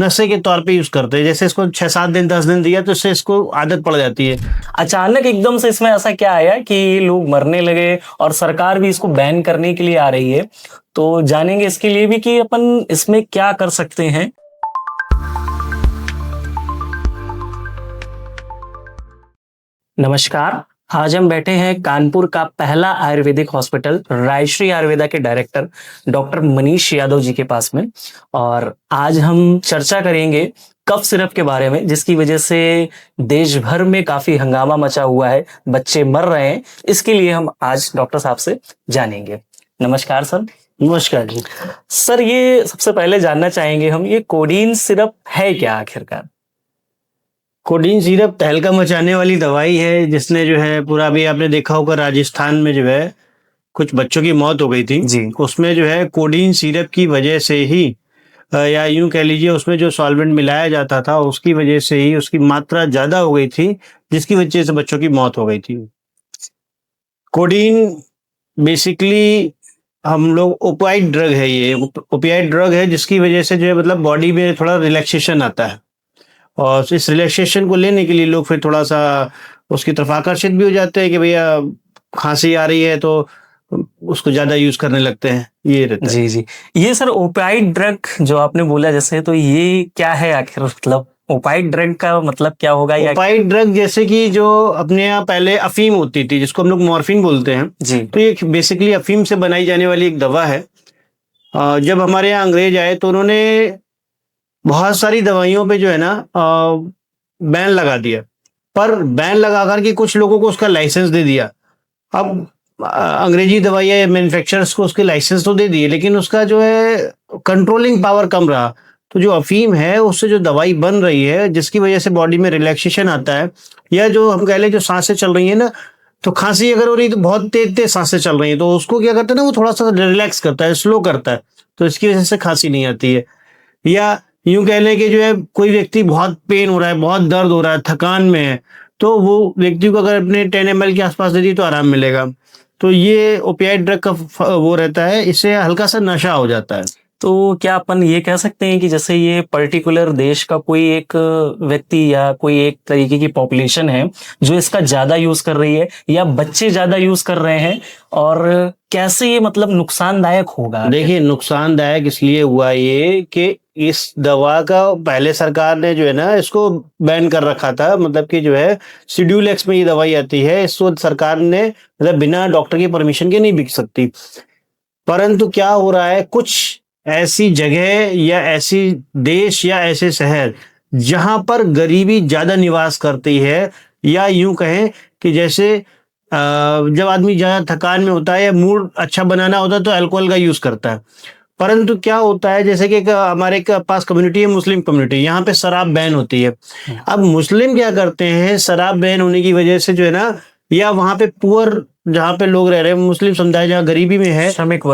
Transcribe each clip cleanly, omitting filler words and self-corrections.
नशे के तौर पे यूज करते हैं। जैसे इसको 6-7 दिन 10 दिन दिया तो इससे इसको आदत पड़ जाती है। अचानक एकदम से इसमें ऐसा क्या आया कि लोग मरने लगे और सरकार भी इसको बैन करने के लिए आ रही है? तो जानेंगे इसके लिए भी कि अपन इसमें क्या कर सकते हैं। नमस्कार, आज हम बैठे हैं कानपुर का पहला आयुर्वेदिक हॉस्पिटल रायश्री आयुर्वेदा के डायरेक्टर डॉक्टर मनीष यादव जी के पास में, और आज हम चर्चा करेंगे कफ सिरप के बारे में, जिसकी वजह से देश भर में काफी हंगामा मचा हुआ है, बच्चे मर रहे हैं। इसके लिए हम आज डॉक्टर साहब से जानेंगे। नमस्कार सर। नमस्कार जी। सर, ये सबसे पहले जानना चाहेंगे हम, ये कोडीन सिरप है क्या आखिरकार? कोडीन सिरप तहलका मचाने वाली दवाई है, जिसने जो है पूरा, भी आपने देखा होगा राजस्थान में जो है कुछ बच्चों की मौत हो गई थी जी। उसमें जो है कोडीन सिरप की वजह से ही, या यूं कह लीजिए उसमें जो सॉल्वेंट मिलाया जाता था उसकी वजह से ही उसकी मात्रा ज्यादा हो गई थी, जिसकी वजह से बच्चों की मौत हो गई थी। कोडीन बेसिकली हम लोग ओपियाइड ड्रग है, ये ओपियाइड ड्रग है जिसकी वजह से जो है मतलब बॉडी में थोड़ा रिलैक्सेशन आता है, और इस रिलैक्सेशन को लेने के लिए लोग फिर थोड़ा सा उसकी तरफ आकर्षित भी हो जाते हैं कि भैया खांसी आ रही है तो उसको ज्यादा यूज करने लगते हैं। ये रहता है। जी जी। ये सर ओपियाइड ड्रग जो आपने बोला, जैसे, तो ये क्या है आखिर? मतलब ओपियाइड ड्रग का मतलब क्या होगा? या ओपियाइड ड्रग जैसे कि जो अपने यहाँ पहले अफीम होती थी, जिसको हम लोग मॉर्फिन बोलते हैं जी। तो ये बेसिकली अफीम से बनाई जाने वाली एक दवा है। जब हमारे यहाँ अंग्रेज आए तो उन्होंने बहुत सारी दवाइयों पे जो है ना बैन लगा दिया, पर बैन लगा करके कुछ लोगों को उसका लाइसेंस दे दिया। अब अंग्रेजी दवाइयाँ मैन्युफैक्चरर्स को उसके लाइसेंस तो दे दिए, लेकिन उसका जो है कंट्रोलिंग पावर कम रहा। तो जो अफीम है उससे जो दवाई बन रही है, जिसकी वजह से बॉडी में रिलैक्सेशन आता है, या जो हम कह लें जो सांसें चल रही है ना, तो खांसी अगर हो रही है तो बहुत तेज तेज सांसें चल रही है, तो उसको क्या करता है ना, वो थोड़ा सा रिलैक्स करता है, स्लो करता है, तो इसकी वजह से खांसी नहीं आती है। या यूं कह लें कि जो है कोई व्यक्ति बहुत पेन हो रहा है, बहुत दर्द हो रहा है, थकान में है, तो वो व्यक्ति को अगर अपने 10 ml के आसपास दे दी तो आराम मिलेगा। तो ये ओपियाइड ड्रग का वो रहता है, इससे हल्का सा नशा हो जाता है। तो क्या अपन ये कह सकते हैं कि जैसे ये पर्टिकुलर देश का कोई एक व्यक्ति या कोई एक तरीके की पॉपुलेशन है जो इसका ज्यादा यूज कर रही है, या बच्चे ज्यादा यूज कर रहे हैं, और कैसे ये मतलब नुकसानदायक होगा? देखिए, नुकसानदायक इसलिए हुआ ये कि इस दवा का पहले सरकार ने जो है ना इसको बैन कर रखा था, मतलब कि जो है शेड्यूल एक्स में ये दवाई आती है, इसको सरकार ने मतलब बिना डॉक्टर की परमिशन के नहीं बिक सकती। परंतु क्या हो रहा है, कुछ ऐसी जगह या ऐसी देश या ऐसे शहर जहां पर गरीबी ज्यादा निवास करती है, या यूं कहें कि जैसे जब आदमी ज्यादा थकान में होता है या मूड अच्छा बनाना होता है तो अल्कोहल का यूज करता है। परंतु क्या होता है, जैसे कि हमारे पास कम्युनिटी है, मुस्लिम कम्युनिटी, यहाँ पे शराब बैन होती है। अब मुस्लिम क्या करते हैं, शराब बैन होने की वजह से जो है ना, या वहाँ पे पुअर जहाँ पे लोग रह रहे हैं, मुस्लिम समुदाय जहाँ गरीबी में है, श्रमिक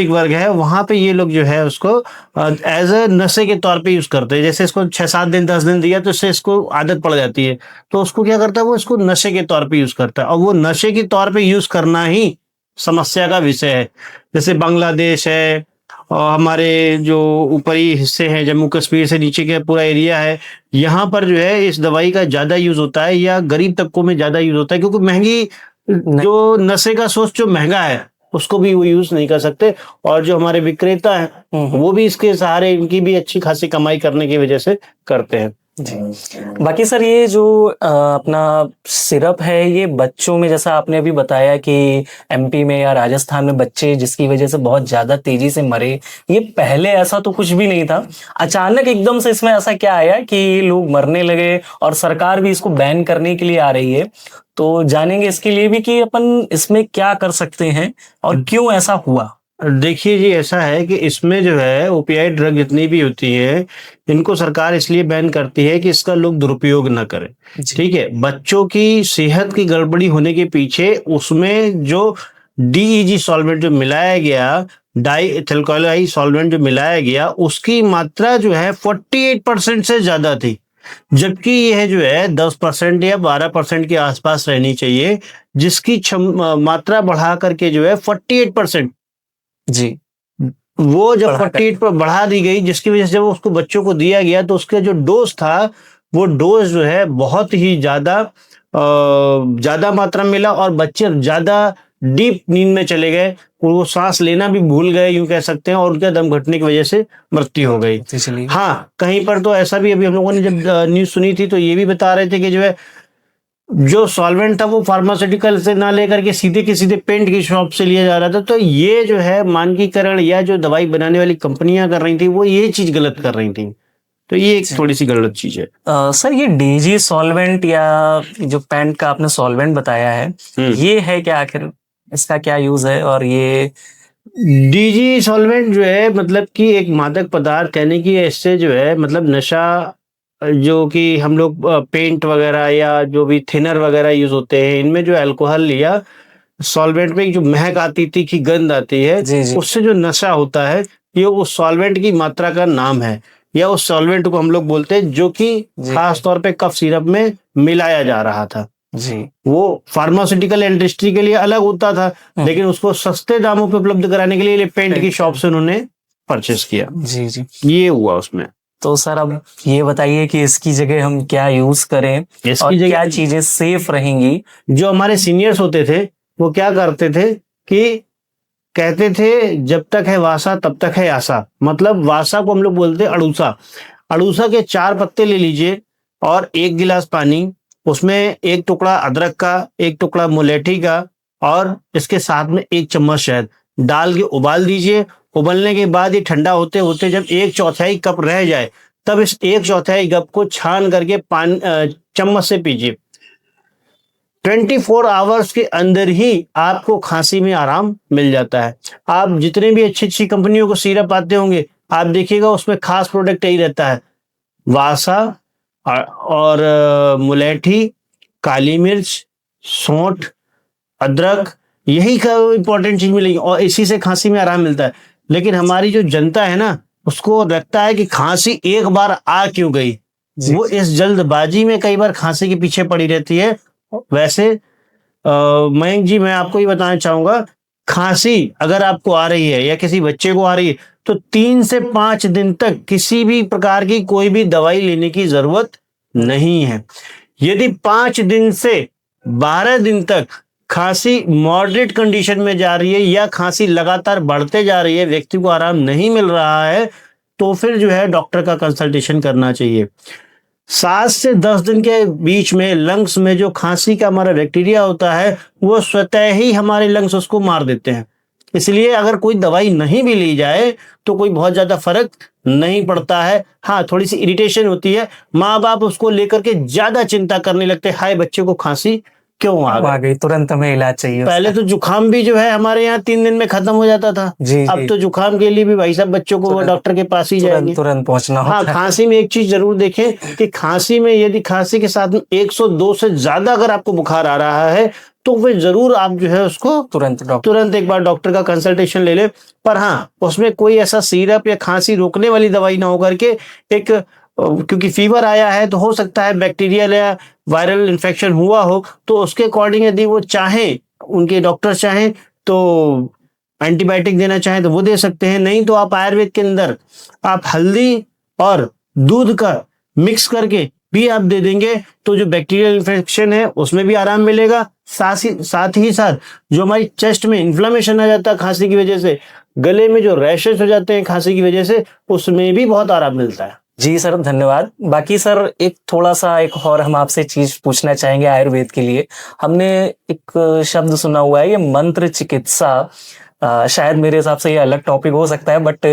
वर्ग है, वहाँ पे ये लोग जो है उसको एज ए नशे के तौर पे यूज करते हैं। जैसे इसको 6-7 दिन 10 दिन दिया तो इससे इसको आदत पड़ जाती है, तो उसको क्या करता है, वो इसको नशे के तौर पे यूज करता है, और वो नशे के तौर पे यूज करना ही समस्या का विषय है। जैसे बांग्लादेश है, और हमारे जो ऊपरी हिस्से हैं, जम्मू कश्मीर से नीचे का पूरा एरिया है, यहाँ पर जो है इस दवाई का ज्यादा यूज होता है, या गरीब तबकों में ज्यादा यूज होता है, क्योंकि महंगी जो नशे का सोर्स जो महंगा है उसको भी वो यूज नहीं कर सकते, और जो हमारे विक्रेता हैं वो भी इसके सहारे, इनकी भी अच्छी खासी कमाई करने की वजह से करते हैं। जी। बाकी सर, ये जो अपना सिरप है, ये बच्चों में, जैसा आपने अभी बताया कि एमपी में या राजस्थान में बच्चे जिसकी वजह से बहुत ज्यादा तेजी से मरे, ये पहले ऐसा तो कुछ भी नहीं था। अचानक एकदम से इसमें ऐसा क्या आया कि लोग मरने लगे और सरकार भी इसको बैन करने के लिए आ रही है? तो जानेंगे इसके लिए भी कि अपन इसमें क्या कर सकते हैं और क्यों ऐसा हुआ। देखिए जी, ऐसा है कि इसमें जो है ओपियाइड ड्रग जितनी भी होती है, इनको सरकार इसलिए बैन करती है कि इसका लोग दुरुपयोग न करें। ठीक है, बच्चों की सेहत की गड़बड़ी होने के पीछे उसमें जो डीईजी सॉल्वेंट जो मिलाया गया, डाई एथिलकोलाई सॉल्वेंट जो मिलाया गया, उसकी मात्रा जो है 48% से ज्यादा थी, जबकि यह जो है 10% या 12% के आसपास रहनी चाहिए, जिसकी मात्रा बढ़ा करके जो है 48%। जी। वो जब 48 पर बढ़ा दी गई, जिसकी वजह से जब उसको बच्चों को दिया गया तो उसका जो डोज था, वो डोज जो है बहुत ही ज्यादा मात्रा में मिला और बच्चे ज्यादा डीप नींद में चले गए, वो सांस लेना भी भूल गए यूं कह सकते हैं, और उनका दम घुटने की वजह से मृत्यु हो गई। चलिए। हाँ, कहीं पर तो ऐसा भी अभी हम लोगों ने जब न्यूज सुनी थी तो ये भी बता रहे थे कि जो है जो सॉल्वेंट था वो फार्मास्यूटिकल से ना लेकर के सीधे के सीधे पेंट की शॉप से लिया जा रहा था। तो ये जो है मानकीकरण या जो दवाई बनाने वाली कंपनियां कर रही थी वो ये चीज गलत कर रही थी। तो ये एक थोड़ी सी गलत चीज है। सर ये डीजी सॉल्वेंट या जो पेंट का आपने सॉल्वेंट बताया है, ये है क्या, आखिर इसका क्या यूज है? और ये डीजी सॉल्वेंट जो है मतलब कि एक मादक पदार्थ, यानी कि इससे जो है मतलब नशा, जो कि हम लोग पेंट वगैरह या जो भी थिनर वगैरह यूज होते हैं, इनमें जो अल्कोहल या सॉल्वेंट में जो महक आती थी कि गंध आती है, उससे जो नशा होता है, ये उस सॉल्वेंट की मात्रा का नाम है, या उस सॉल्वेंट को हम लोग बोलते हैं, जो कि खास तौर पे कफ सिरप में मिलाया जा रहा था जी। वो फार्मास्यूटिकल इंडस्ट्री के लिए अलग होता था, लेकिन उसको सस्ते दामों पे उपलब्ध कराने के लिए पेंट की शॉप से उन्होंने परचेस किया जी जी, ये हुआ उसमें। तो सर अब ये बताइए कि इसकी जगह हम क्या यूज करें और क्या चीजें सेफ रहेंगी? जो हमारे सीनियर्स होते थे वो क्या करते थे कि कहते थे जब तक है वासा तब तक है आशा। मतलब वासा को हम लोग बोलते हैं अड़ूसा। अड़ूसा के 4 पत्ते ले लीजिए और 1 गिलास पानी, उसमें 1 टुकड़ा अदरक का, 1 टुकड़ा मुलेठी का, और इसके साथ में 1 चम्मच शहद डाल के उबाल दीजिए। उबलने के बाद ये ठंडा होते होते जब 1/4 कप रह जाए, तब इस 1/4 कप को छान करके चम्मच से पीजिए। 24 आवर्स के अंदर ही आपको खांसी में आराम मिल जाता है। आप जितने भी अच्छी अच्छी कंपनियों को सिरप आते होंगे, आप देखिएगा उसमें खास प्रोडक्ट यही रहता है, वासा और मुलेठी, काली मिर्च, सौंठ, अदरक, यही का इंपॉर्टेंट चीज मिलेगी और इसी से खांसी में आराम मिलता है। लेकिन हमारी जो जनता है ना, उसको लगता है कि खांसी एक बार आ क्यों गई, वो इस जल्दबाजी में कई बार खांसी के पीछे पड़ी रहती है। वैसे मयंक जी, मैं आपको ये बताना चाहूंगा, खांसी अगर आपको आ रही है या किसी बच्चे को आ रही है तो 3 से 5 दिन तक किसी भी प्रकार की कोई भी दवाई लेने की जरूरत नहीं है। यदि 5 दिन से 12 दिन तक खांसी मॉडरेट कंडीशन में जा रही है या खांसी लगातार बढ़ते जा रही है, व्यक्ति को आराम नहीं मिल रहा है, तो फिर जो है डॉक्टर का कंसल्टेशन करना चाहिए। 7 से 10 दिन के बीच में लंग्स में जो खांसी का हमारा बैक्टीरिया होता है, वो स्वतः ही हमारे लंग्स उसको मार देते हैं। इसलिए अगर कोई दवाई नहीं भी ली जाए तो कोई बहुत ज्यादा फर्क नहीं पड़ता है। हाँ, थोड़ी सी इरिटेशन होती है, माँ बाप उसको लेकर के ज्यादा चिंता करने लगते हैं, हाय बच्चे को खांसी क्यों आ गई, तुरंत हमें इलाज चाहिए। पहले तो जुकाम भी जो है हमारे यहाँ 3 दिन में खत्म हो जाता था जी, अब तो जुकाम के लिए भी भाई साहब बच्चों को डॉक्टर के पास ही जाएंगे, तुरंत पहुंचना। हाँ, खांसी में एक चीज जरूर देखें कि खांसी में यदि खांसी के साथ में 102 से ज्यादा अगर आपको बुखार आ रहा है तो फिर जरूर आप जो है उसको तुरंत एक बार डॉक्टर का कंसल्टेशन ले ले। पर हाँ, उसमें कोई ऐसा सिरप या खांसी रोकने वाली दवाई ना होकर के एक, क्योंकि फीवर आया है तो हो सकता है बैक्टीरियल या वायरल इन्फेक्शन हुआ हो, तो उसके अकॉर्डिंग यदि वो चाहें, उनके डॉक्टर चाहें तो एंटीबायोटिक देना चाहें तो वो दे सकते हैं। नहीं तो आप आयुर्वेद के अंदर आप हल्दी और दूध का मिक्स करके भी आप दे देंगे तो जो बैक्टीरियल इन्फेक्शन है उसमें भी आराम मिलेगा। साथ ही साथ जो हमारी चेस्ट में इन्फ्लेमेशन आ जाता है खांसी की वजह से, गले में जो रैशेस हो जाते हैं खांसी की वजह से, उसमें भी बहुत आराम मिलता है। जी सर, धन्यवाद। बाकी सर एक थोड़ा सा एक और हम आपसे चीज पूछना चाहेंगे आयुर्वेद के लिए। हमने एक शब्द सुना हुआ है, ये मंत्र चिकित्सा। शायद मेरे हिसाब से ये अलग टॉपिक हो सकता है, बट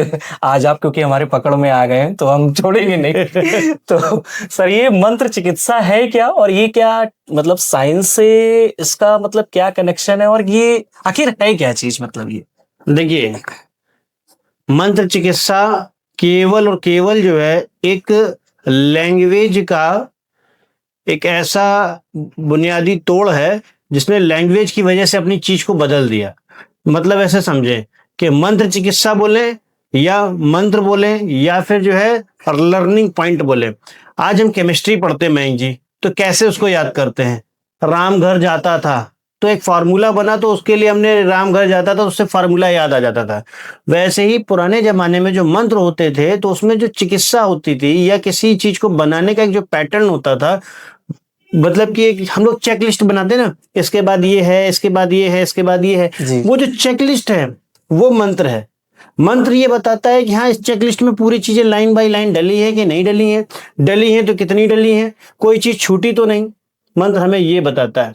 आज आप क्योंकि हमारे पकड़ में आ गए हैं तो हम छोड़ेंगे नहीं। तो सर ये मंत्र चिकित्सा है क्या, और ये क्या मतलब साइंस से इसका मतलब क्या कनेक्शन है, और ये आखिर है क्या चीज? मतलब ये देखिए, मंत्र चिकित्सा केवल और केवल जो है एक लैंग्वेज का एक ऐसा बुनियादी तोड़ है जिसने लैंग्वेज की वजह से अपनी चीज को बदल दिया। मतलब ऐसे समझे कि मंत्र चिकित्सा बोले या मंत्र बोले या फिर जो है लर्निंग पॉइंट बोले। आज हम केमिस्ट्री पढ़ते हैं मयंक जी, तो कैसे उसको याद करते हैं? राम घर जाता था तो एक फार्मूला बना, तो उसके लिए हमने राम घर जाता था, उससे फार्मूला याद आ जाता था। वैसे ही पुराने जमाने में जो मंत्र होते थे, तो उसमें जो चिकित्सा होती थी या किसी चीज को बनाने का एक जो पैटर्न होता था, मतलब कि एक हम लोग चेक लिस्ट बनाते हैं ना, इसके बाद ये है, इसके बाद ये है, इसके बाद ये है, जी। वो जो चेक लिस्ट है वो मंत्र है। मंत्र ये बताता है कि हाँ, इस चेकलिस्ट में पूरी चीजें लाइन बाय लाइन डली है कि नहीं डली है, डली है तो कितनी डली है, कोई चीज छूटी तो नहीं। मंत्र हमें ये बताता है।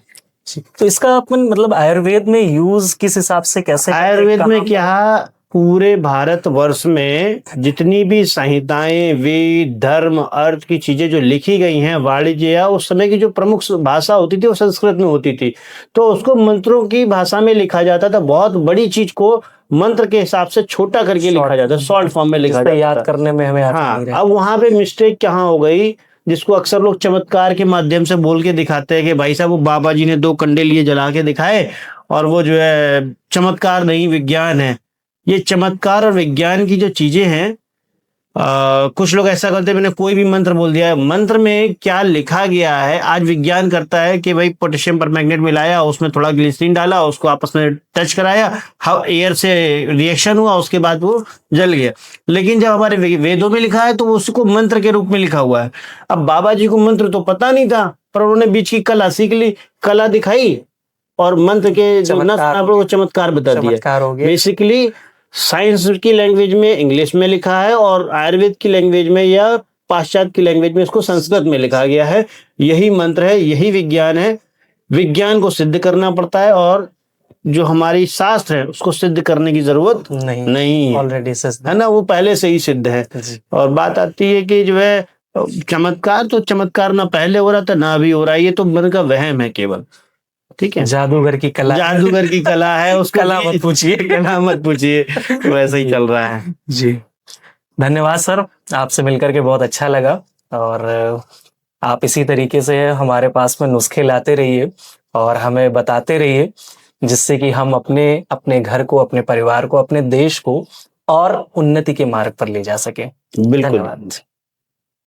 तो इसका अपन मतलब आयुर्वेद में यूज किस हिसाब से कैसे करते हैं? आयुर्वेद में कहाँ पर? क्या, पूरे भारतवर्ष में जितनी भी संहिताएं, वेद, धर्म, अर्थ की चीजें जो लिखी गई हैं, वाणिज्य या उस समय की जो प्रमुख भाषा होती थी वो संस्कृत में होती थी, तो उसको मंत्रों की भाषा में लिखा जाता था। बहुत बड़ी चीज को मंत्र के हिसाब से छोटा करके लिखा जाता है, शॉर्ट फॉर्म में लिखा जिससे याद जाता था। करने में हमें आसानी हाँ, रहे। अब वहां पे मिस्टेक कहाँ हो गई, जिसको अक्सर लोग चमत्कार के माध्यम से बोल के दिखाते हैं कि भाई साहब वो बाबा जी ने 2 कंडे लिए जला के दिखाए और वो जो है चमत्कार नहीं विज्ञान है। ये चमत्कार और विज्ञान की जो चीजें हैं, कुछ लोग ऐसा करते हैं, मैंने कोई भी मंत्र बोल दिया है, मंत्र में क्या लिखा गया है। आज विज्ञान करता है कि भाई पोटेशियम परमैंगनेट मिलाया, उसमें थोड़ा ग्लिसरीन डाला, उसको आपस में टच कराया, एयर से रिएक्शन हुआ, उसके बाद वो जल गया। लेकिन जब हमारे वेदों में लिखा है तो उसको मंत्र के रूप में लिखा हुआ है। अब बाबा जी को मंत्र तो पता नहीं था, पर उन्होंने बीच की कला सीख ली, कला दिखाई और मंत्र के जो चमत्कार बता दिया। चमत्कार हो गया। बेसिकली साइंस की लैंग्वेज में इंग्लिश में लिखा है और आयुर्वेद की लैंग्वेज में या पाश्चात्य की लैंग्वेज में इसको संस्कृत में लिखा गया है। यही मंत्र है, यही विज्ञान है। विज्ञान को सिद्ध करना पड़ता है और जो हमारी शास्त्र है उसको सिद्ध करने की जरूरत नहीं है, ऑलरेडी है ना, वो पहले से ही सिद्ध है। और बात आती है कि जो है चमत्कार, तो चमत्कार ना पहले हो रहा था ना अभी हो रहा है, ये तो मन का वहम है केवल। ठीक है, जादूगर की कला, जादूगर की कला है, उसको कला मत पूछिए, कला मत पूछिए, वैसे ही चल रहा है। जी। धन्यवाद सर, आपसे मिलकर के बहुत अच्छा लगा और आप इसी तरीके से हमारे पास में नुस्खे लाते रहिए और हमें बताते रहिए, जिससे कि हम अपने घर को, अपने परिवार को, अपने देश को और उन्नति के मार्ग पर ले जा सके। बिल्कुल। धन्यवाद।